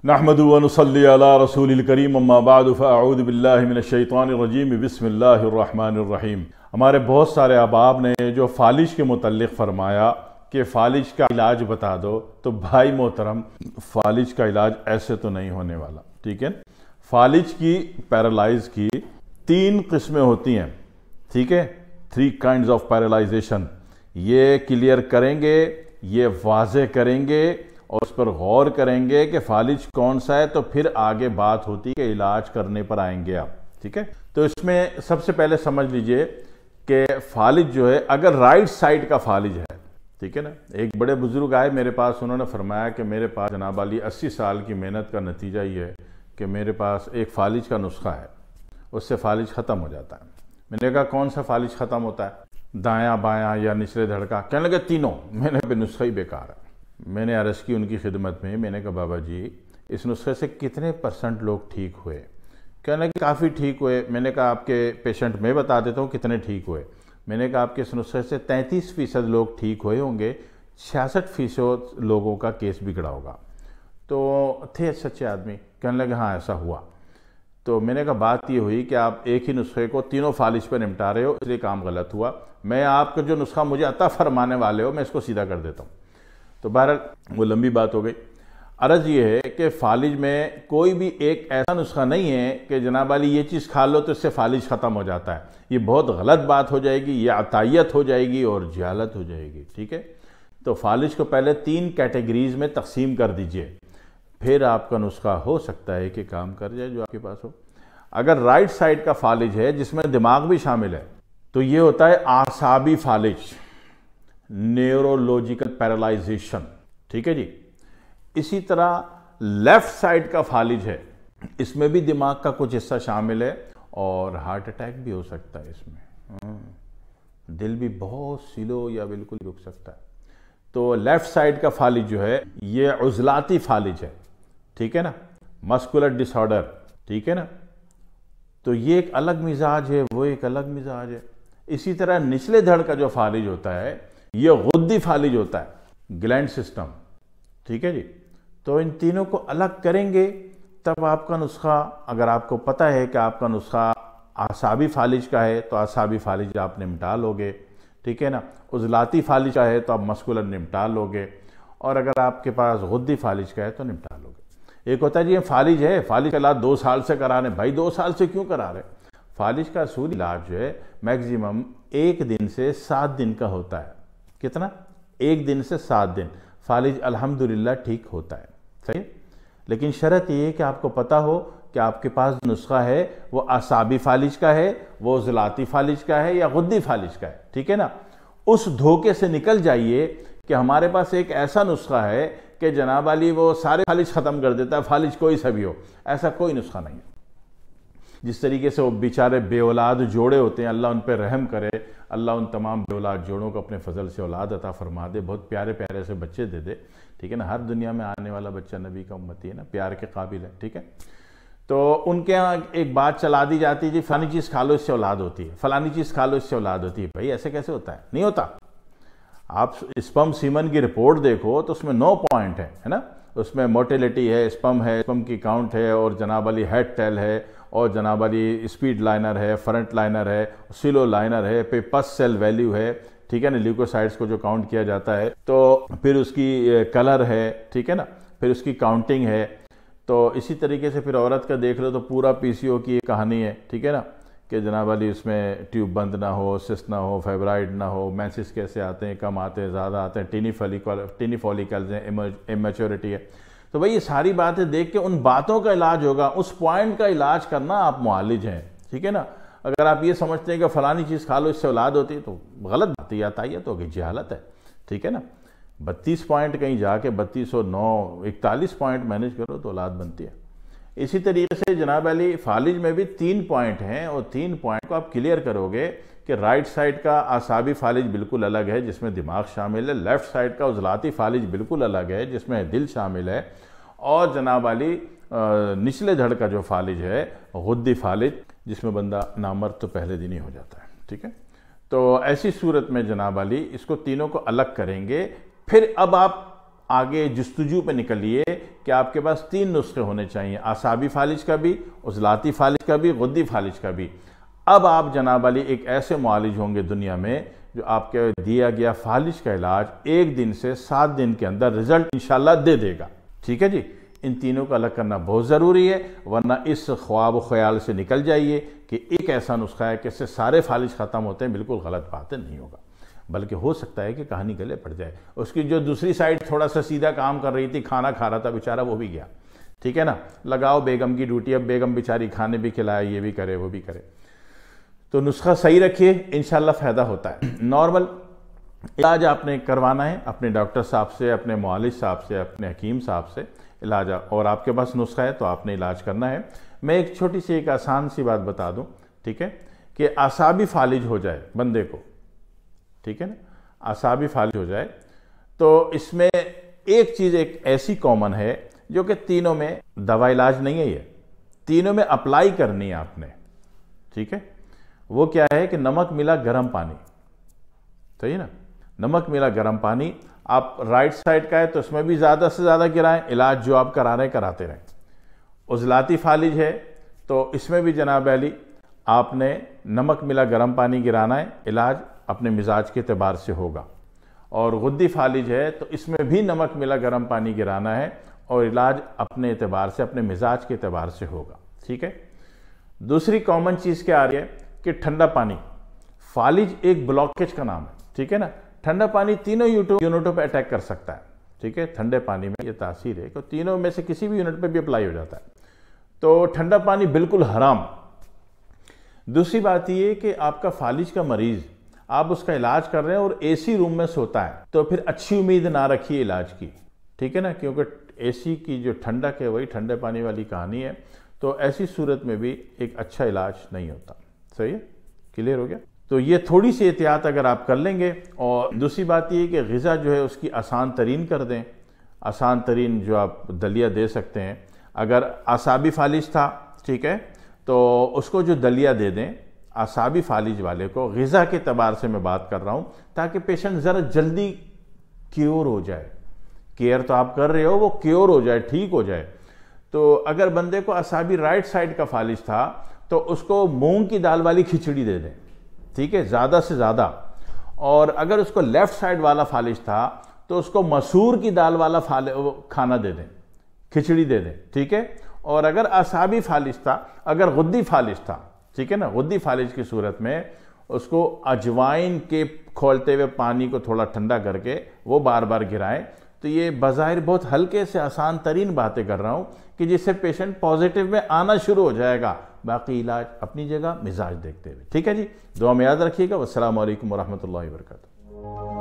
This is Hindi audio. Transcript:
नहमदु व नुसल्ली अला रसूलिल करीम अम्मा बाद फ़अऊज़ु बिल्लाहि मिनश्शैतानिर रजीम बिस्मिल्लाहिर रहमानिर रहीम। हमारे बहुत सारे अहबाब ने जो फालिज के मुतल्लिक़ फरमाया कि फालिज का इलाज बता दो, तो भाई मोहतरम, फालिज का इलाज ऐसे तो नहीं होने वाला। ठीक है, फालिज की, पैरालाइज की 3 किस्में होती हैं। ठीक है, 3 काइंड्स ऑफ पैरालाइजेशन। ये क्लियर करेंगे, ये वाज़े करेंगे और उस पर गौर करेंगे कि फालिज कौन सा है, तो फिर आगे बात होती है कि इलाज करने पर आएंगे आप। ठीक है, तो इसमें सबसे पहले समझ लीजिए कि फालिज जो है, अगर राइट साइड का फालिज है, ठीक है ना। एक बड़े बुजुर्ग आए मेरे पास, उन्होंने फरमाया कि मेरे पास जनाब वाली 80 साल की मेहनत का नतीजा ये है कि मेरे पास एक फालिज का नुस्खा है, उससे फालिज ख़त्म हो जाता है। मैंने कहा कौन सा फालिज ख़त्म होता है, दायां बायां या निचले धड़ का? कहने लगे तीनों। मैंने भी नुस्खा ही बेकार है। मैंने अर्ज़ की उनकी खिदमत में, मैंने कहा बाबा जी इस नुस्खे से कितने % लोग ठीक हुए? कहने लगे काफ़ी ठीक हुए। मैंने कहा आपके पेशेंट मैं बता देता हूँ कितने ठीक हुए। मैंने कहा आपके इस नुस्खे से 33% लोग ठीक हुए होंगे, 66% लोगों का केस बिगड़ा होगा। तो थे सच्चे आदमी, कहने लगे हाँ ऐसा हुआ। तो मैंने कहा बात ये हुई कि आप एक ही नुस्खे को तीनों फालिज पर निपटा रहे हो, इसलिए काम गलत हुआ। मैं आपका जो नुस्खा मुझे अता फरमाने वाले हो, मैं इसको सीधा कर देता हूँ। तो बहरहाल वो लंबी बात हो गई। अर्ज़ ये है कि फालिज में कोई भी एक ऐसा नुस्खा नहीं है कि जनाब वाली ये चीज़ खा लो तो इससे फालिज ख़त्म हो जाता है। ये बहुत गलत बात हो जाएगी, ये अतायत हो जाएगी और जहालत हो जाएगी। ठीक है, तो फालिज को पहले 3 कैटेगरीज में तकसीम कर दीजिए, फिर आपका नुस्खा हो सकता है कि काम कर जाए जो आपके पास हो। अगर राइट साइड का फालिज है जिसमें दिमाग भी शामिल है, तो ये होता है आसाबी फालिज, न्यूरोलॉजिकल पैरालाइजेशन। ठीक है जी। इसी तरह लेफ्ट साइड का फालिज है, इसमें भी दिमाग का कुछ हिस्सा शामिल है और हार्ट अटैक भी हो सकता है इसमें। दिल भी बहुत स्लो या बिल्कुल रुक सकता है। तो लेफ्ट साइड का फालिज जो है ये उज़लाती फालिज है। ठीक है ना, मस्कुलर डिसऑर्डर। ठीक है ना, तो ये एक अलग मिजाज है, वो एक अलग मिजाज है। इसी तरह निचले धड़ का जो फालिज होता है ये गुद्दी फालिज होता है, ग्लैंड सिस्टम। ठीक है जी। तो इन तीनों को अलग करेंगे तब आपका नुस्खा, अगर आपको पता है कि आपका नुस्खा आसाबी फालिज का है तो आसाबी फालिज आप निपटा लोगे। ठीक है ना, उज़लाती फालिज का है तो आप मस्कुलर निपटा लोगे, और अगर आपके पास गुद्दी फालिज का है तो निपटा लोगे। एक होता है जी ये फालिज है, फालिज का इलाज 2 साल से करा रहे। भाई 2 साल से क्यों करा रहे? फालिज का असूली इलाज जो है मैक्सिमम 1 दिन से 7 दिन का होता है। कितना? 1 दिन से 7 दिन फालिज अल्हम्दुलिल्लाह ठीक होता है। सही, लेकिन शर्त ये है कि आपको पता हो कि आपके पास नुस्खा है वो आसाबी फालिज का है, वो उज़लाती फालिज का है या गुद्दी फालिज का है। ठीक है ना, उस धोखे से निकल जाइए कि हमारे पास एक ऐसा नुस्खा है कि जनाब वाली वो सारे फालिज ख़त्म कर देता है, फालिज कोई सा भी हो। ऐसा कोई नुस्खा नहीं है। जिस तरीके से वो बेचारे बेऔलाद जोड़े होते हैं, अल्लाह उन पर रहम करे, अल्लाह उन तमाम बेऔलाद जोड़ों को अपने फजल से औलाद अता फरमा दे, बहुत प्यारे प्यारे से बच्चे दे दे। ठीक है ना, हर दुनिया में आने वाला बच्चा नबी का उम्मती है ना, प्यार के काबिल है। ठीक है, तो उनके यहाँ एक बात चला दी जाती है जी फलानी चीज़ खा लो इससे औलाद होती है, फलानी चीज़ खा लो इससे औलाद होती है। भाई ऐसे कैसे होता है? नहीं होता। आप स्पर्म सीमन की रिपोर्ट देखो तो उसमें 9 पॉइंट है ना। उसमें मोटिलिटी है, स्पर्म है, स्पर्म की काउंट है, और जनाब वाली हेड टेल है, और जनाब वाली स्पीड लाइनर है, फ्रंट लाइनर है, सिलो लाइनर है, पे पस सेल वैल्यू है। ठीक है ना, ल्यूकोसाइड्स को जो काउंट किया जाता है, तो फिर उसकी कलर है। ठीक है ना, फिर उसकी काउंटिंग है। तो इसी तरीके से फिर औरत का देख लो तो पूरा पीसीओ की एक कहानी है। ठीक है ना, कि जनाब वाली उसमें ट्यूब बंद ना हो, सिस्ट ना हो, फाइब्राइड ना हो, मैंसिस कैसे आते हैं, कम आते हैं, ज़्यादा आते हैं, टीनी फॉलिकल्स हैं, इमेच्योरिटी है। तो भाई ये सारी बातें देख के उन बातों का इलाज होगा, उस पॉइंट का इलाज करना आप मुआलिज हैं। ठीक है ना, अगर आप ये समझते हैं कि फलानी चीज़ खा लो इससे औलाद होती है, तो गलत बात है, अतायत होगी, जहालत है। ठीक है ना, 32 पॉइंट कहीं जाके 32 और 9 41 पॉइंट मैनेज करो तो औलाद बनती है। इसी तरीके से जनाब अली फालिज में भी 3 पॉइंट हैं, और 3 पॉइंट को आप क्लियर करोगे कि राइट साइड का आसाबी फालिज बिल्कुल अलग है जिसमें दिमाग शामिल है, लेफ्ट साइड का उज़लाती फालिज बिल्कुल अलग है जिसमें दिल शामिल है, और जनाब अली निचले धड़ का जो फालिज है गुद्दी फालिज, जिसमें बंदा नामर्द तो पहले दिन ही हो जाता है। ठीक है, तो ऐसी सूरत में जनाब अली इसको तीनों को अलग करेंगे। फिर अब आप आगे जस्तजू पे निकलिए कि आपके पास 3 नुस्खे होने चाहिए, आसाबी फालिज का भी, उजलाती फालिज का भी, गुद्दी फालिज का भी। अब आप जनाब अली एक ऐसे मुआलिज होंगे दुनिया में जो आपके दिया गया फालिज का इलाज 1 दिन से 7 दिन के अंदर रिजल्ट इंशाल्लाह दे देगा। ठीक है जी, इन तीनों को अलग करना बहुत ज़रूरी है, वरना इस ख्वाब ख्याल से निकल जाइए कि एक ऐसा नुस्खा है कि इससे सारे फालिज ख़त्म होते हैं। बिल्कुल गलत बात है, नहीं होगा, बल्कि हो सकता है कि कहानी गले पड़ जाए। उसकी जो दूसरी साइड थोड़ा सा सीधा काम कर रही थी, खाना खा रहा था बेचारा, वो भी गया। ठीक है ना, लगाओ बेगम की ड्यूटी, अब बेगम बेचारी खाने भी खिलाए, ये भी करे वो भी करे। तो नुस्खा सही रखिए, इंशाल्लाह फ़ायदा होता है। नॉर्मल इलाज आपने करवाना है अपने डॉक्टर साहब से, अपने मुआलिज साहब से, अपने हकीम साहब से इलाज, और आपके पास नुस्खा है तो आपने इलाज करना है। मैं एक छोटी सी एक आसान सी बात बता दूं, ठीक है, कि आसाबी फालिज हो जाए बंदे को, ठीक है ना, आसाबी फालिज हो जाए तो इसमें एक चीज़ एक ऐसी कॉमन है जो कि तीनों में दवा इलाज नहीं है, ये तीनों में अप्लाई करनी है आपने। ठीक है, वो क्या है कि नमक मिला गर्म पानी, सही ना, नमक मिला गर्म पानी। आप राइट साइड का है तो उसमें भी ज़्यादा से ज़्यादा गिराएं, इलाज जो आप करा रहे हैं कराते रहें। उजलाती फालिज है तो इसमें भी जनाब अली आपने नमक मिला गर्म पानी गिराना है, इलाज अपने मिजाज के एतबार से होगा। और गुद्दी फालिज है तो इसमें भी नमक मिला गर्म पानी गिराना है और इलाज अपने एतबार से, अपने मिजाज के एतबार से होगा। ठीक है, दूसरी कॉमन चीज़ क्या आ रही है कि ठंडा पानी, फालिज एक ब्लॉकेज का नाम है। ठीक है ना, ठंडा पानी तीनों यूनिटों पे अटैक कर सकता है। ठीक है, ठंडे पानी में ये तासीर है कि तीनों में से किसी भी यूनिट पे भी अप्लाई हो जाता है, तो ठंडा पानी बिल्कुल हराम। दूसरी बात ये कि आपका फालिज का मरीज, आप उसका इलाज कर रहे हैं और एसी रूम में सोता है, तो फिर अच्छी उम्मीद ना रखिए इलाज की। ठीक है ना, क्योंकि एसी की जो ठंडक है वही ठंडे पानी वाली कहानी है, तो ऐसी सूरत में भी एक अच्छा इलाज नहीं होता। सही है, क्लियर हो गया। तो ये थोड़ी सी एहतियात अगर आप कर लेंगे, और दूसरी बात ये कि ग़िज़ा जो है उसकी आसान तरीन कर दें, आसान तरीन जो आप दलिया दे सकते हैं। अगर आसाबी फालिज था, ठीक है, तो उसको जो दलिया दे दें आसाबी फालिज वाले को, ग़िज़ा के एतबार से मैं बात कर रहा हूँ, ताकि पेशेंट ज़रा जल्दी क्योर हो जाए। केयर तो आप कर रहे हो, वो क्योर हो जाए, ठीक हो जाए। तो अगर बंदे को आसाबी राइट साइड का फालिज था तो उसको मूंग की दाल वाली खिचड़ी दे दें, ठीक है, ज़्यादा से ज़्यादा। और अगर उसको लेफ्ट साइड वाला फालिज था तो उसको मसूर की दाल वाला खाना दे दें, खिचड़ी दे दें। ठीक है, और अगर आसाबी फालिज था, अगर गुद्दी फालिज था, ठीक है ना, गुद्दी फालिज की सूरत में उसको अजवाइन के खोलते हुए पानी को थोड़ा ठंडा करके वो बार बार गिराएं। तो ये बज़ाहिर बहुत हल्के से आसान तरीन बातें कर रहा हूँ कि जिससे पेशेंट पॉजिटिव में आना शुरू हो जाएगा। बाकी इलाज अपनी जगह, मिजाज देखते हुए। ठीक है जी, दुआ में याद रखिएगा। वस्सलामु अलैकुम वरहमतुल्लाहि वबरकातुहू।